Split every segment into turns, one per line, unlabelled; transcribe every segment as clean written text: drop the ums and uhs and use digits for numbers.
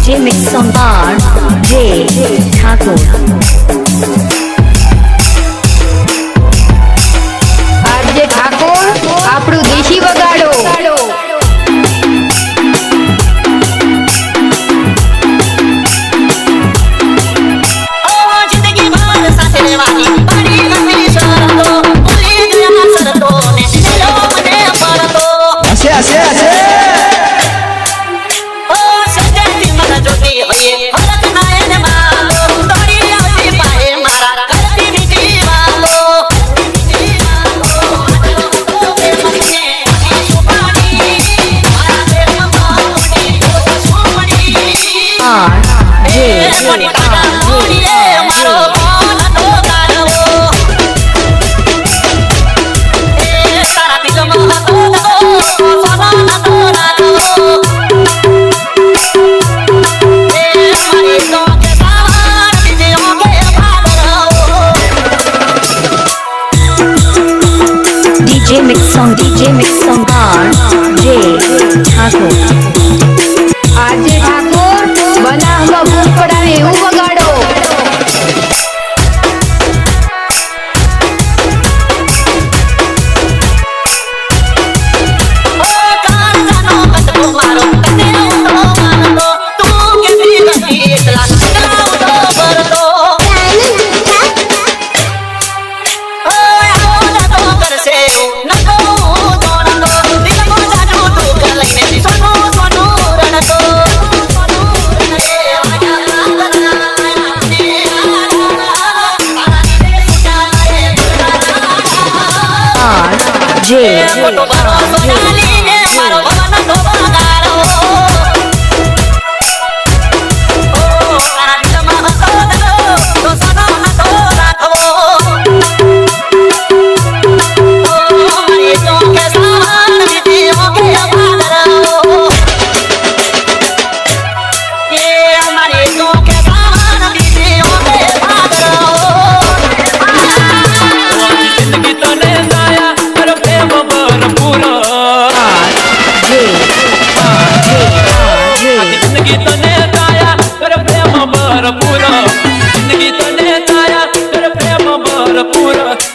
DJ Mix Song R.J. Thakur.
RJ Thakor આપણું દેશી વગાડો.
DJ Mix Song R.J. Thakur.
RJ Thakor બનાવમાં ભૂખ પડાવે એવું વગાડો.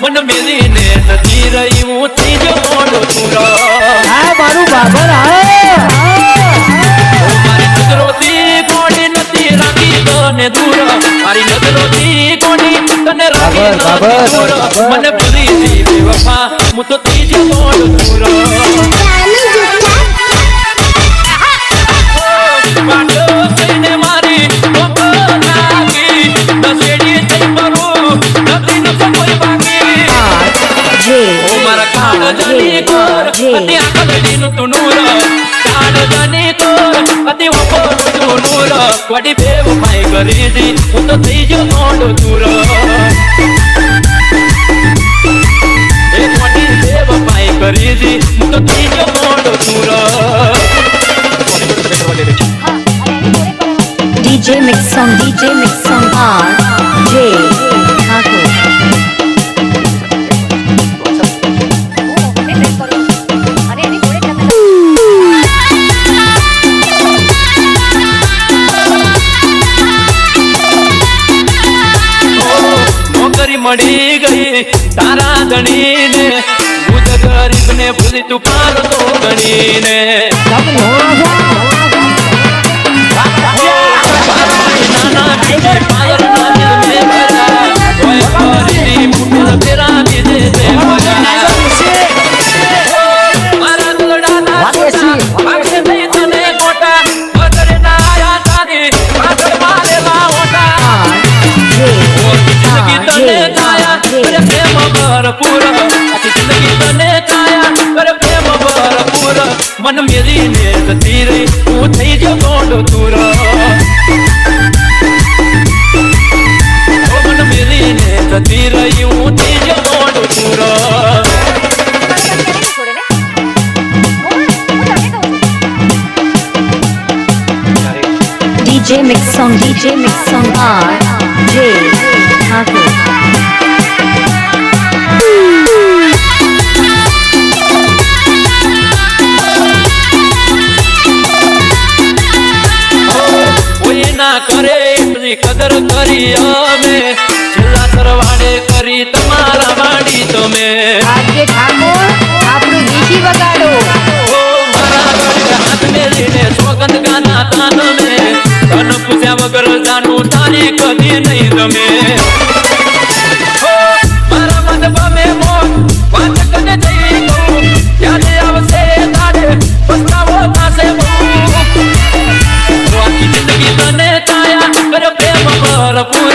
मन मेरी ने नदी रही ऊंची जो मोड़ो पूरा हां मारू बाबर मारी नजरों दी कोणी नदी रागी तने दूर मारी नजरों दी कोणी तने रागी दूर मन बुरी दी बेवफा मु तो तीजो मोड़ो पूरा पांडो सैने मारी ओको नागी नसेड़ी ते मरू नदी न कोई बाकी ओ मारा काल जानी कोर अति आकलडी नु तुनूर काल जानी कोर अति वपोर तुनूर वडी बेव माई करी दी मु तो तीजो मोड़ो दूर एक वडी बेव माई करी दी मु तो तीजो मोड़ो दूर
DJ Mix Song R.J. Thakur.
नौकरी मड़ी गई તારા ધણીને હું જ ગરીબને ભૂલી તું પાડતો ગણીને નાના બીજે પાયર ના દિલ મે ભરા કોઈ ફરીની મુઠ તેરા બીજે તે ભરા મારા દોડાના વાગે નહીં તને કોટા વગર ના આયા તારી પાછળ મારેલા ઓટા જિંદગી તને કાયા કરે પ્રેમ ભરપૂર આખી જિંદગી તને કાયા કરે પ્રેમ ભરપૂર મન મેરીને જતી રહી હું થઈ ગયો ગોંડો તુર મન મેરીને જતી રહી હું થઈ ગયો ગોંડો તુર
DJ Mix Song R.J. Thakur.
કોઈ ના કરે એટલી કદર કરી અમે છેલ્લા સરવાડે કરી તમારા વાડી તમે
આજે ઠાકોર આપણું દેશી વગાડો
ઓ મારા ગળે હાથ મેલીને સોગંદ ગાના તા તમે તન પૂછ્યા વગર જાનું તારી કદી નહીં તમે ઓ મારા મન બમે મોત વાચકને જઈ કહું યાદ આવશે તારે પસ્તાવો થશે બહુ આખી જિંદગી તને કાયા કરે પ્રેમ ભરપૂર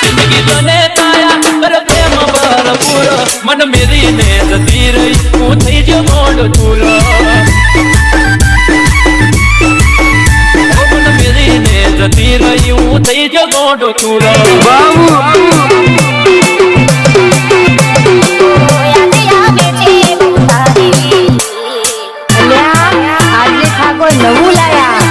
જિંદગી તને કાયા કરે પ્રેમ ભરપૂર મન મેરીને જતી રહી હું થઈ ગયો ગોંડ તુર મન મેરીને જતી રહી હું થઈ ગયો ગોંડ તુર
આજે ઠાકોર નવું લાયા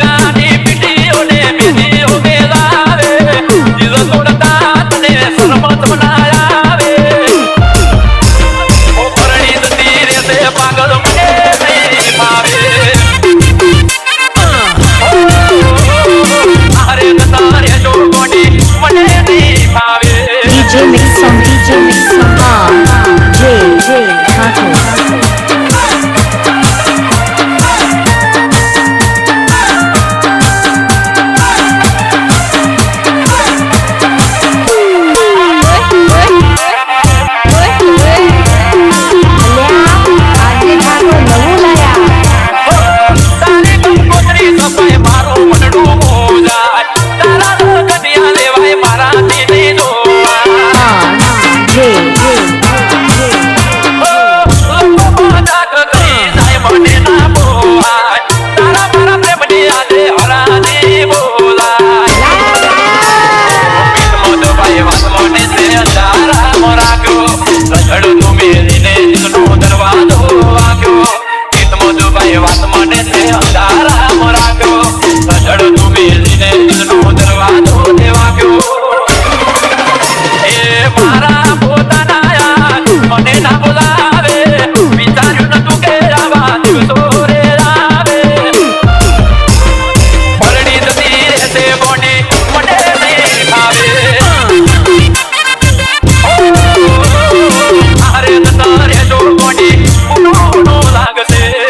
ગાની પીટીઓને મેદી હો ગેલાવે દિલ તોડતા તને શરમત બનાયાવે ઓ પરણી જતી રેતે પાગલ મને નહીં ભાવે આરે તારે જો કોડી મને નહીં ભાવે
DJ Mix Song R J Thakur.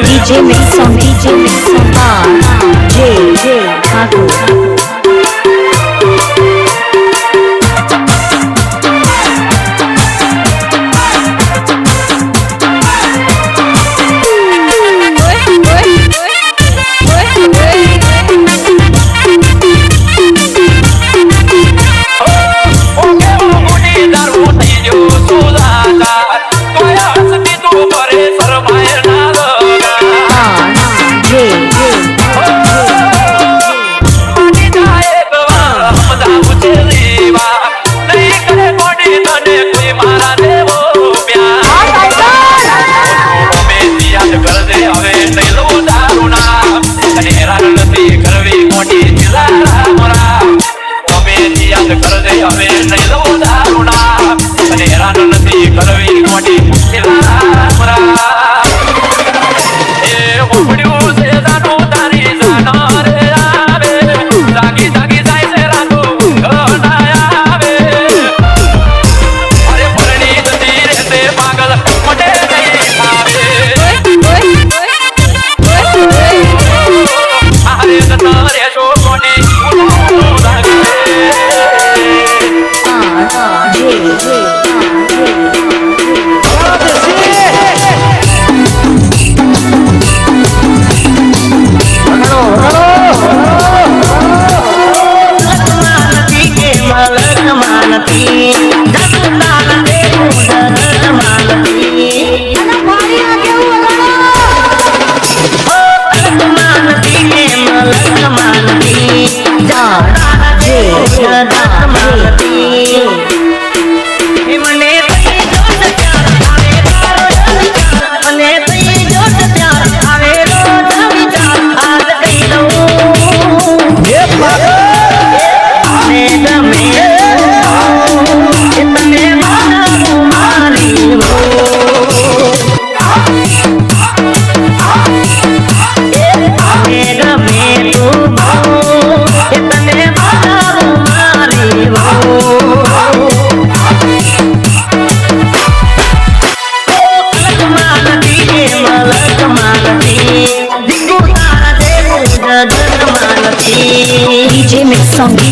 DJ Mix Song R J Thakur.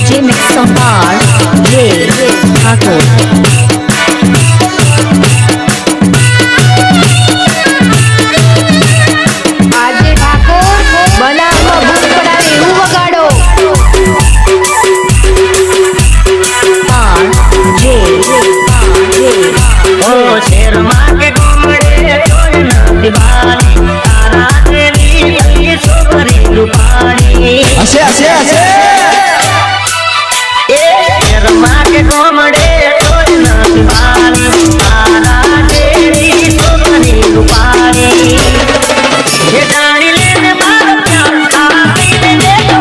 DJ Mix Song R J Thakur.
આજે ઠાકોર બનાવમાં ભૂત પડાવે એવું વગાડો.
R J
ઓ શેરમાં કે ગોમડે કોઈ નથી બારી તારા જેવી છોકરી રૂપાણી
હશે હશે હશે
એ શેરમાં કે ગોમડે કોઈ નથી બારી તારા જેવી છોકરી રૂપાણી એ જાણી લેને મારો પ્યાર આપીને દેજો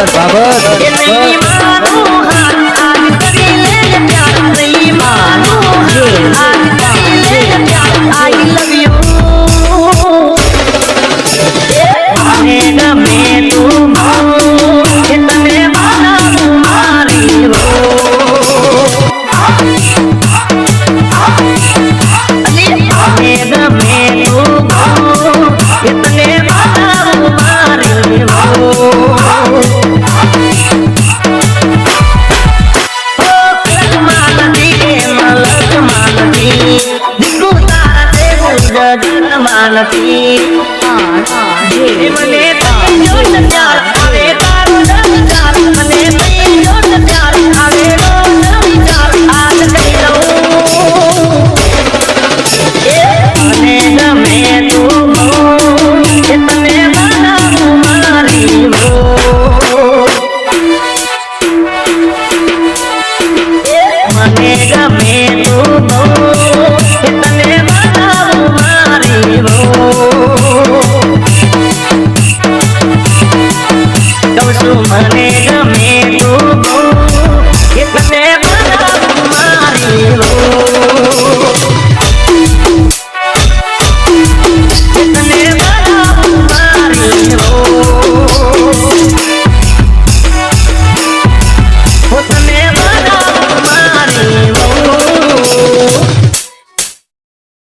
એ નહીં માનું હાર આજ કરી લે પ્યાર નહીં માનું હાર આજ કરી લે પ્યાર આઈ લવ યુ મને ગમે તું કે તને માનું મારી હો મને ગમે તું કે તને માનું મારી હો માનતી મને જો પ્યાર આવે તારો વિચાર મને જો પ્યાર આવે વિચાર આજ કહી દઉં મને ગમે તું કે તને બનાવું મારી હો મને ગમે તું કે તને બનાવું મારી હો કહું છું મને